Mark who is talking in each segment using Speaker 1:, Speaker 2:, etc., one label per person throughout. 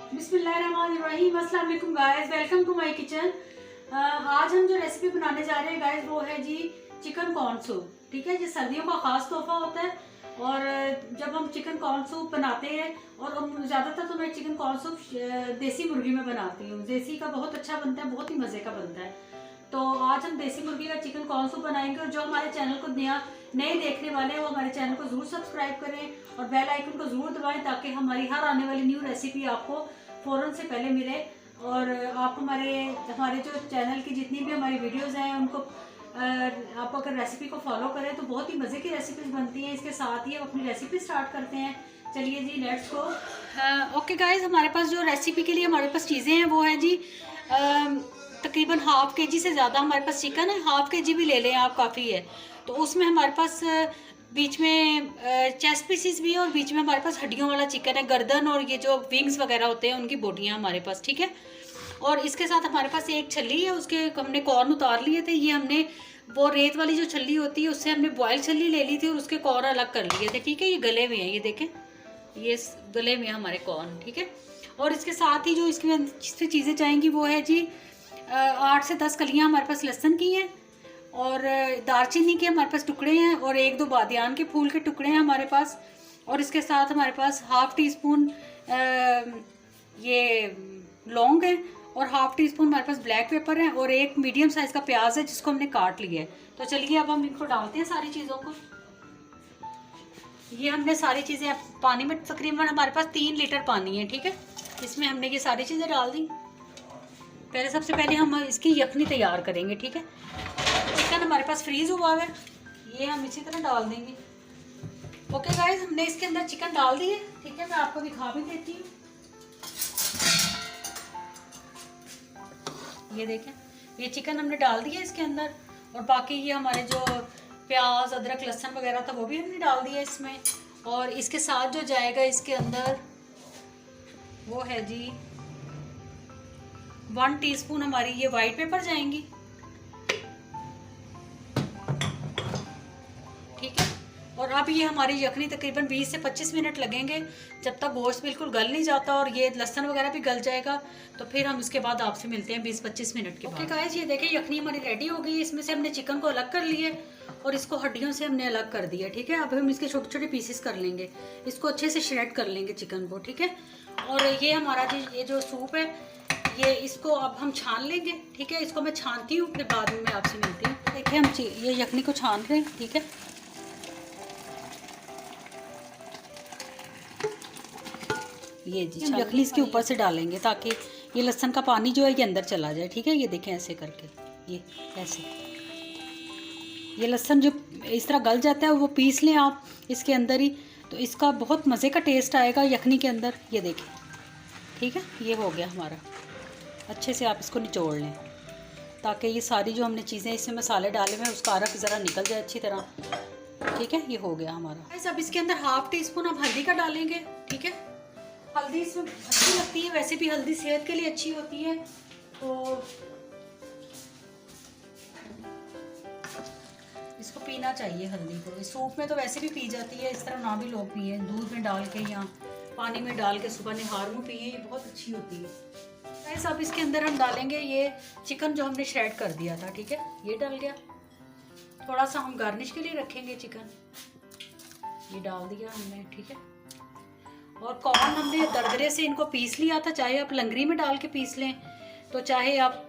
Speaker 1: बिस्मिल्लाहिर्रहमानिर्रहीम। अस्सलाम वालेकुम guys, welcome to my kitchen. आज हम जो रेसिपी बनाने जा रहे हैं गाइस वो है जी चिकन कॉर्न सूप। ठीक है, ये सर्दियों का खास तोहफा होता है और जब हम चिकन कॉर्न सूप बनाते हैं और ज़्यादातर तो मैं चिकन कॉर्न सूप देसी मुर्गी में बनाती हूँ। देसी का बहुत अच्छा बनता है, बहुत ही मज़े का बनता है। तो आज हम देसी मुर्गी का चिकन कॉर्न सूप बनाएंगे और जो हमारे चैनल को नए देखने वाले हैं वो हमारे चैनल को ज़रूर सब्सक्राइब करें और बेल आइकन को ज़रूर दबाएं ताकि हमारी हर आने वाली न्यू रेसिपी आपको फ़ौरन से पहले मिले। और आप हमारे जो चैनल की जितनी भी हमारी वीडियोस हैं उनको आप अगर रेसिपी को फॉलो करें तो बहुत ही मज़े की रेसिपीज बनती हैं। इसके साथ ही हम अपनी रेसिपी स्टार्ट करते हैं। चलिए जी, लेट्स गो। ओके गाइज, हमारे पास जो रेसिपी के लिए हमारे पास चीज़ें हैं वो है जी तकरीबन हाफ के जी से ज़्यादा हमारे पास चिकन है। हाफ के जी भी ले लें आप, काफ़ी है। तो उसमें हमारे पास बीच में चेस्ट पीसीस भी है और बीच में हमारे पास हड्डियों वाला चिकन है। गर्दन और ये जो विंग्स वगैरह होते हैं उनकी बोटियाँ हमारे पास, ठीक है। और इसके साथ हमारे पास एक छल्ली है, उसके हमने कॉर्न उतार लिए थे। ये हमने वो रेत वाली जो छल्ली होती है उससे हमने बॉयल छल्ली ले ली थी और उसके कॉर्न अलग कर लिए थे, ठीक है। ये गले में है, ये देखें, ये गले में है हमारे कॉर्न, ठीक है। और इसके साथ ही जो इसमें चीज़ें चाहेंगी वो है जी 8 से 10 कलियाँ हमारे पास लहसुन की हैं और दालचीनी के हमारे पास टुकड़े हैं और 1-2 बादियान के फूल के टुकड़े हैं हमारे पास। और इसके साथ हमारे पास हाफ़ टी स्पून ये लौंग है और हाफ़ टी स्पून हमारे पास ब्लैक पेपर है और एक मीडियम साइज़ का प्याज है जिसको हमने काट लिया है। तो चलिए अब हम इनको डालते हैं सारी चीज़ों को। ये हमने सारी चीज़ें पानी में, तकरीबन हमारे पास 3 लीटर पानी है, ठीक है। इसमें हमने ये सारी चीज़ें डाल दी। पहले सबसे पहले हम इसकी यखनी तैयार करेंगे, ठीक है। चिकन हमारे पास फ्रीज़ हुआ है, ये हम इसी तरह डाल देंगे। ओके गाइस, हमने इसके अंदर चिकन डाल दिए, ठीक है। मैं आपको दिखा भी देती हूँ, ये देखें, ये चिकन हमने डाल दिया इसके अंदर। और बाकी ये हमारे जो प्याज अदरक लहसुन वगैरह था वो भी हमने डाल दिया इसमें। और इसके साथ जो जाएगा इसके अंदर वो है जी 1 टीस्पून हमारी ये वाइट पेपर जाएंगी, ठीक है। और अब ये हमारी यखनी तकरीबन 20 से 25 मिनट लगेंगे जब तक गोश्त बिल्कुल गल नहीं जाता और ये लहसुन वगैरह भी गल जाएगा। तो फिर हम इसके बाद आपसे मिलते हैं 20-25 मिनट के बाद। ओके गाइस, ये देखें यखनी हमारी रेडी हो गई। इसमें से हमने चिकन को अलग कर लिए और इसको हड्डियों से हमने अलग कर दिया, ठीक है। अब हम इसके छोटे छोटे पीसेस कर लेंगे, इसको अच्छे से श्रेड कर लेंगे चिकन को, ठीक है। और ये हमारा ये जो सूप है ये इसको अब हम छान लेंगे, ठीक है। इसको मैं छानती हूँ, फिर बाद में मैं आपसे मिलती हूँ। देखिए हम ये यखनी को छान रहे हैं, ठीक है। ये जी यखनी इसके ऊपर से डालेंगे ताकि ये लहसुन का पानी जो है ये अंदर चला जाए, ठीक है। ये देखें ऐसे करके, ये ऐसे, ये लहसुन जो इस तरह गल जाता है वो पीस लें आप इसके अंदर ही, तो इसका बहुत मज़े का टेस्ट आएगा यखनी के अंदर। ये देखें, ठीक है, ये हो गया हमारा। अच्छे से आप इसको निचोड़ लें ताकि ये सारी जो हमने चीज़ें इसमें मसाले डाले हुए हैं उसका अरक ज़रा निकल जाए अच्छी तरह, ठीक है। ये हो गया हमारा। अब इसके अंदर हाफ़ टी स्पून हम हल्दी का डालेंगे, ठीक है। हल्दी इसमें अच्छी लगती है, वैसे भी हल्दी सेहत के लिए अच्छी होती है। तो इसको पीना चाहिए हल्दी को। इस सूप में तो वैसे भी पी जाती है, इस तरह ना भी लोग पिए, दूध में डाल के या पानी में डाल के सुबह निहार में पिए, ये बहुत अच्छी होती है। अब इसके अंदर हम डालेंगे ये चिकन जो हमने श्रेड कर दिया था, ठीक है। ये डल गया, थोड़ा सा हम गार्निश के लिए रखेंगे चिकन, ये डाल दिया हमने, ठीक है। और कॉर्न हमने दरदरे से इनको पीस लिया था, चाहे आप लंगरी में डाल के पीस लें तो चाहे आप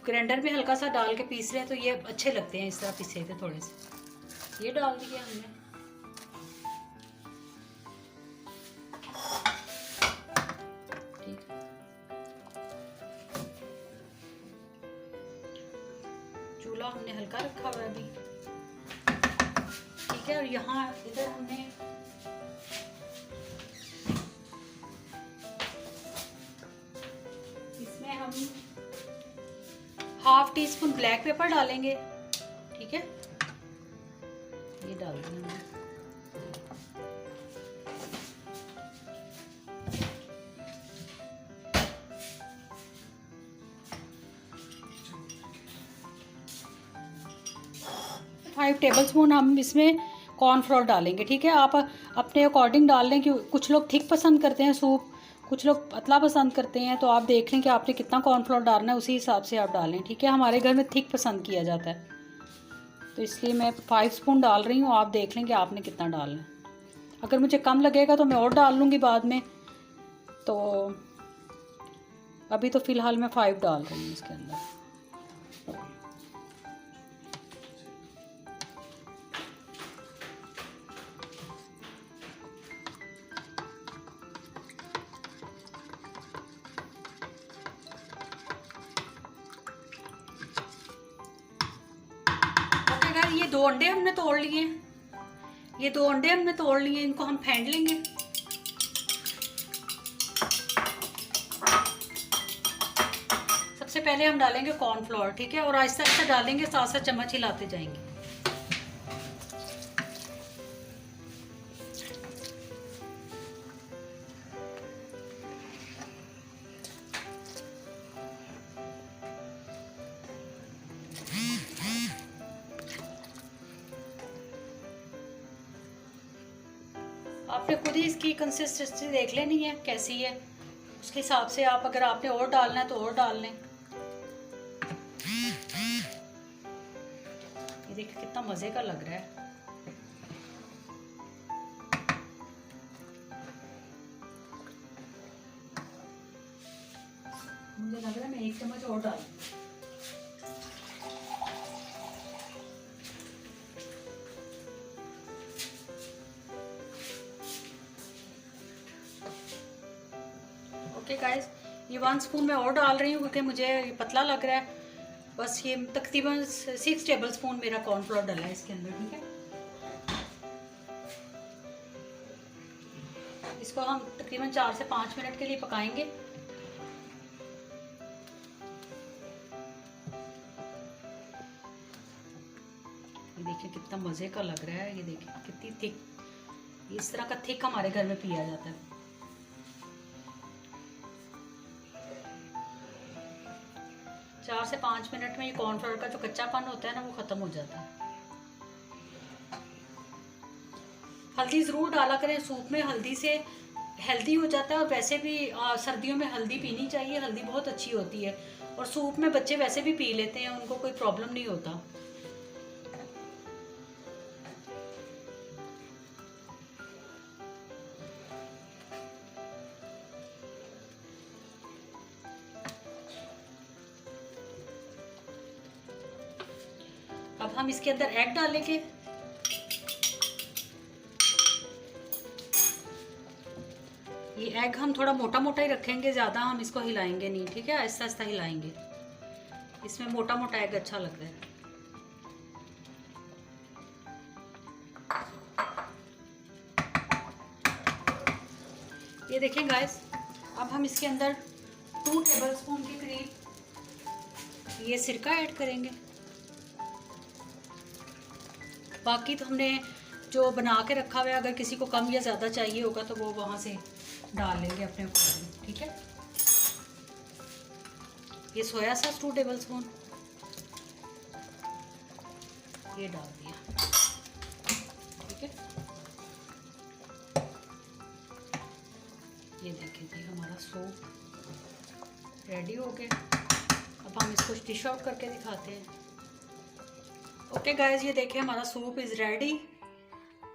Speaker 1: ग्राइंडर में हल्का सा डाल के पीस लें, तो ये अच्छे लगते हैं इस तरह पीसे थे थोड़े से। ये डाल दिया हमने, ठीक है। चूल्हा हमने हल्का रखा हुआ है अभी, ठीक है। और यहाँ इधर हमने हम half tea spoon black pepper डालेंगे, ठीक है। ये डाल देंगे, फाइव टेबल स्पून हम इसमें कॉर्नफ्लोर डालेंगे, ठीक है। आप अपने अकॉर्डिंग डाल लें कि कुछ लोग थिक पसंद करते हैं सूप, कुछ लोग पतला पसंद करते हैं, तो आप देख लें कि आपने कितना कॉर्नफ्लोर डालना है, उसी हिसाब से आप डालें, ठीक है। हमारे घर में थिक पसंद किया जाता है, तो इसलिए मैं 5 स्पून डाल रही हूँ। आप देख लें कि आपने कितना डालना है। अगर मुझे कम लगेगा तो मैं और डाल लूँगी बाद में, तो अभी तो फ़िलहाल मैं 5 डाल रही हूँ इसके अंदर। ये 2 अंडे हमने तोड़ लिए, ये 2 अंडे हमने तोड़ लिए, इनको हम फेंट लेंगे। सबसे पहले हम डालेंगे कॉर्नफ्लोर, ठीक है, और आहिस्ता आहिस्ता डालेंगे, साथ साथ चम्मच हिलाते जाएंगे। आपने खुद ही इसकी कंसिस्टेंसी देख लेनी है कैसी है, उसके हिसाब से आप, अगर आपने और डालना है तो और डाल लें। ये देखिए कितना मज़े का लग रहा है। मुझे लग रहा है मैं 1 चम्मच और डाल। ओके गाइस, ये 1 स्पून मैं और डाल रही हूँ क्योंकि मुझे ये पतला लग रहा है। बस ये तकरीबन 6 टेबल स्पून मेरा कॉर्नफ्लोर डला है इसके अंदर, ठीक है। इसको हम तकरीबन 4 से 5 मिनट के लिए पकाएंगे। ये देखिए कितना मज़े का लग रहा है, ये देखिए कितनी थिक, इस तरह का थिक हमारे घर में पिया जाता है। चार से 5 मिनट में ये कॉर्नफ्लोर का जो कच्चापन होता है ना, वो ख़त्म हो जाता है। हल्दी ज़रूर डाला करें सूप में, हल्दी से हेल्दी हो जाता है, और वैसे भी सर्दियों में हल्दी पीनी चाहिए, हल्दी बहुत अच्छी होती है, और सूप में बच्चे वैसे भी पी लेते हैं, उनको कोई प्रॉब्लम नहीं होता। अब हम इसके अंदर एग डालेंगे। ये एग हम थोड़ा मोटा मोटा ही रखेंगे, ज़्यादा हम इसको हिलाएंगे नहीं, ठीक है, आहिस्ता आहिस्ता हिलाएंगे। इसमें मोटा मोटा एग अच्छा लगता है। ये देखें गाइस, अब हम इसके अंदर 2 टेबलस्पून के करीब ये सिरका ऐड करेंगे। बाकी तो हमने जो बना के रखा हुआ है, अगर किसी को कम या ज़्यादा चाहिए होगा तो वो वहाँ से डाल लेंगे अपने अकॉर्डिंग, ठीक है। ये सोया सॉस 2 टेबलस्पून ये डाल दिया, ठीक है। ये देखिए जी हमारा सूप रेडी हो गया। अब हम इसको डिश आउट करके दिखाते हैं। ओके गाइस, ये देखिए हमारा सूप इज़ रेडी।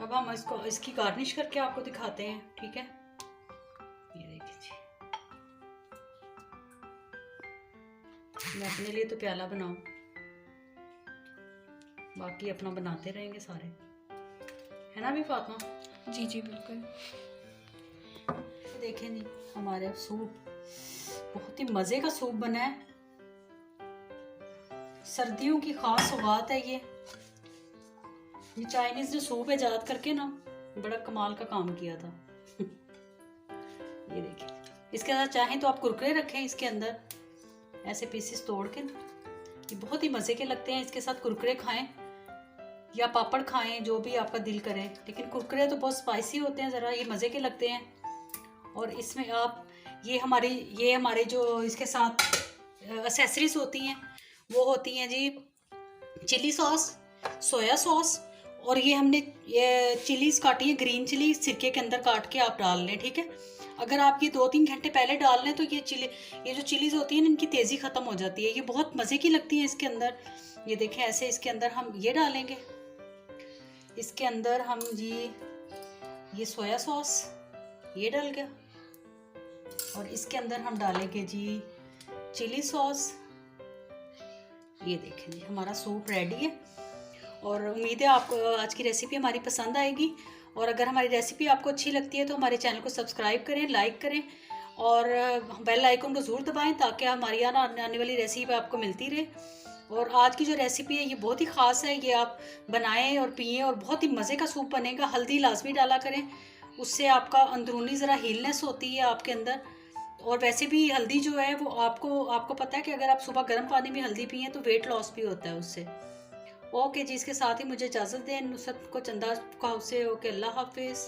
Speaker 1: अब हम इसको इसकी गार्निश करके आपको दिखाते हैं, ठीक है। ये देखिए जी, मैं अपने लिए तो प्याला बनाऊं, बाकी अपना बनाते रहेंगे सारे, है ना भी फातिमा?
Speaker 2: जी जी बिल्कुल।
Speaker 1: देखें जी हमारे सूप बहुत ही मज़े का सूप बना है, सर्दियों की ख़ास सौगात है ये चाइनीज़ ने सूप ईजाद करके ना बड़ा कमाल का काम किया था। ये देखिए, इसके साथ चाहें तो आप कुरकुरे रखें इसके अंदर, ऐसे पीसेस तोड़ के, ये बहुत ही मज़े के लगते हैं। इसके साथ कुरकुरे खाएं या पापड़ खाएं, जो भी आपका दिल करे, लेकिन कुरकुरे तो बहुत स्पाइसी होते हैं ज़रा, ये मज़े के लगते हैं। और इसमें आप ये हमारे जो इसके साथ एक्सेसरीज होती हैं, वो होती हैं जी चिली सॉस, सोया सॉस और ये हमने ये चिलीज़ काटी है, ग्रीन चिली सिरके के अंदर काट के आप डाल लें, ठीक है। अगर आप ये 2-3 घंटे पहले डाल लें तो ये जो चिलीज़ होती है ना, इनकी तेज़ी ख़त्म हो जाती है। ये बहुत मज़े की लगती है इसके अंदर। ये देखें, ऐसे इसके अंदर हम ये डालेंगे, इसके अंदर हम जी ये सोया सॉस ये डल गया, और इसके अंदर हम डालेंगे जी चिली सॉस। ये देखें जी, हमारा सूप रेडी है। और उम्मीद है आपको आज की रेसिपी हमारी पसंद आएगी। और अगर हमारी रेसिपी आपको अच्छी लगती है तो हमारे चैनल को सब्सक्राइब करें, लाइक करें और बेल आइकन को ज़रूर दबाएं ताकि हमारी आने वाली रेसिपी आपको मिलती रहे। और आज की जो रेसिपी है ये बहुत ही ख़ास है, ये आप बनाएं और पिएं और बहुत ही मज़े का सूप बनेगा। हल्दी लाजमी डाला करें, उससे आपका अंदरूनी ज़रा हीलनेस होती है आपके अंदर। और वैसे भी हल्दी जो है वो आपको पता है कि अगर आप सुबह गर्म पानी में हल्दी पिएं तो वेट लॉस भी होता है उससे। ओके जी, इसके साथ ही मुझे इजाज़त दें। नुसरत को चंदा का से ओके, अल्लाह हाफिज़।